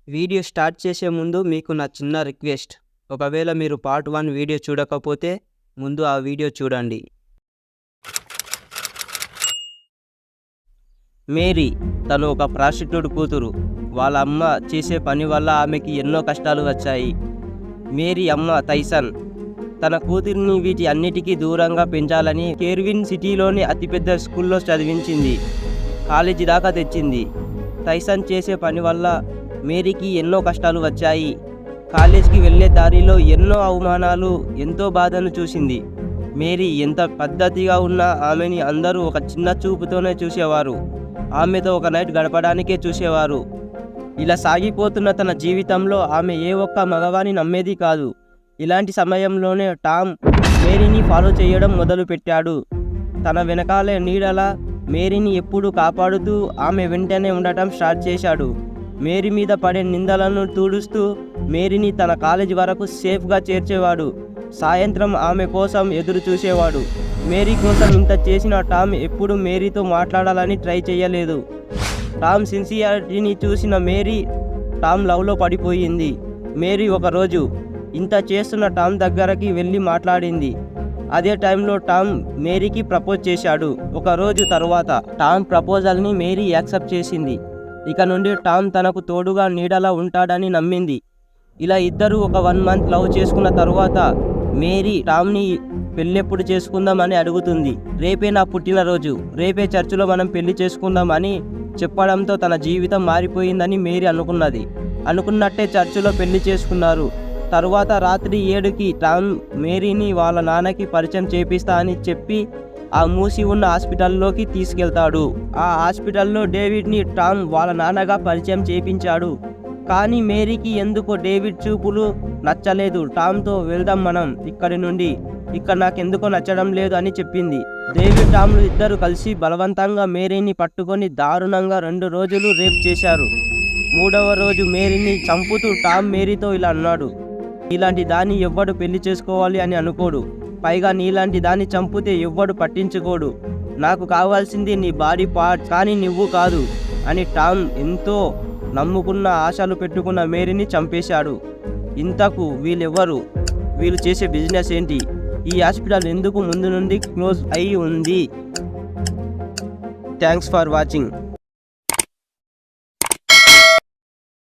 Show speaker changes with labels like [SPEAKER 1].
[SPEAKER 1] Video start చేసే ముందు మీకు నా చిన్న రిక్వెస్ట్. ఒకవేళ మీరు పార్ట్ 1 వీడియో చూడకపోతే ముందు ఆ వీడియో చూడండి. మేరీ తను ఒక ప్రాస్టిట్యూట్ కూతురు. వాళ్ళ అమ్మ చేసే పని వల్ల ఆమెకి ఎన్నో కష్టాలు వచ్చాయి. మేరీ అమ్మ టైసన్ తన కూతురిని వీటి అన్నిటికీ దూరంగా పెంచాలని కేర్విన్ సిటీలోని అతిపెద్ద స్కూల్లో చదివించింది. కాలేజీ దాకా తెచ్చింది. టైసన్ చేసే పని వల్ల మేరీకి ఎన్నో కష్టాలు వచ్చాయి. కాలేజీకి వెళ్ళే దారిలో ఎన్నో అవమానాలు, ఎంతో బాధను చూసింది. మేరీ ఎంత పద్ధతిగా ఉన్నా ఆమెని అందరూ ఒక చిన్న చూపుతోనే చూసేవారు. ఆమెతో ఒక నైట్ గడపడానికే చూసేవారు. ఇలా సాగిపోతున్న తన జీవితంలో ఆమె ఏ ఒక్క మగవాని నమ్మేది కాదు. ఇలాంటి సమయంలోనే టామ్ మేరీని ఫాలో చేయడం మొదలుపెట్టాడు. తన వెనకాలే నీడలా మేరీని ఎప్పుడూ కాపాడుతూ ఆమె వెంటనే ఉండటం స్టార్ట్ చేశాడు. మేరీ మీద పడే నిందలను తుడుస్తూ మేరీని తన కాలేజీ వరకు సేఫ్గా చేర్చేవాడు. సాయంత్రం ఆమె కోసం ఎదురు చూసేవాడు. మేరీ కోసం ఇంత చేసిన టామ్ ఎప్పుడు మేరీతో మాట్లాడాలని ట్రై చేయలేదు. టామ్ సిన్సియారిటీని చూసిన మేరీ టామ్ లవ్లో పడిపోయింది. మేరీ ఒకరోజు ఇంత చేస్తున్న టామ్ దగ్గరకి వెళ్ళి మాట్లాడింది. అదే టైంలో టామ్ మేరీకి ప్రపోజ్ చేశాడు. ఒక రోజు తర్వాత టామ్ ప్రపోజల్ని మేరీ యాక్సెప్ట్ చేసింది. ఇక నుండి టామ్ తనకు తోడుగా నీడలా ఉంటాడని నమ్మింది. ఇలా ఇద్దరు ఒక 1 మంత్ లవ్ చేసుకున్న తరువాత మేరీ టామ్ని పెళ్ళెప్పుడు చేసుకుందామని అడుగుతుంది. రేపే నా పుట్టినరోజు, రేపే చర్చిలో మనం పెళ్లి చేసుకుందామని చెప్పడంతో తన జీవితం మారిపోయిందని మేరీ అనుకున్నది. అనుకున్నట్టే చర్చిలో పెళ్లి చేసుకున్నారు. తరువాత రాత్రి 7కి టామ్ మేరీని వాళ్ళ నాన్నకి పరిచయం చేపిస్తా అని చెప్పి ఆ మూసి ఉన్న హాస్పిటల్లోకి తీసుకెళ్తాడు. ఆ హాస్పిటల్లో డేవిడ్ని టామ్ వాళ్ళ నాన్నగా పరిచయం చేపించాడు. కానీ మేరీకి ఎందుకో డేవిడ్ చూపులు నచ్చలేదు. టామ్తో వెళ్దాం మనం ఇక్కడి నుండి, ఇక్కడ నాకెందుకో నచ్చడం లేదు అని చెప్పింది. డేవిడ్ టామ్లు ఇద్దరు కలిసి బలవంతంగా మేరీని పట్టుకొని దారుణంగా 2 రోజులు రేప్ చేశారు. 3వ రోజు మేరీని చంపుతూ టామ్ మేరీతో ఇలా అన్నాడు, ఇలాంటి దాన్ని ఎవ్వడు పెళ్లి చేసుకోవాలి అని అనుకోడు. పైగా నీలాంటి దాన్ని చంపితే ఎవ్వడు పట్టించుకోడు. నాకు కావాల్సింది నీ బాడీ పార్ట్స్, కానీ నువ్వు కాదు అని టామ్ ఎంతో నమ్ముకున్న, ఆశలు పెట్టుకున్న మేరీని చంపేశాడు. ఇంతకు వీళ్ళెవ్వరు? వీళ్ళు చేసే బిజినెస్ ఏంటి? ఈ హాస్పిటల్ ఎందుకు ముందు నుండి క్లోజ్ అయి ఉంది? Thanks for watching.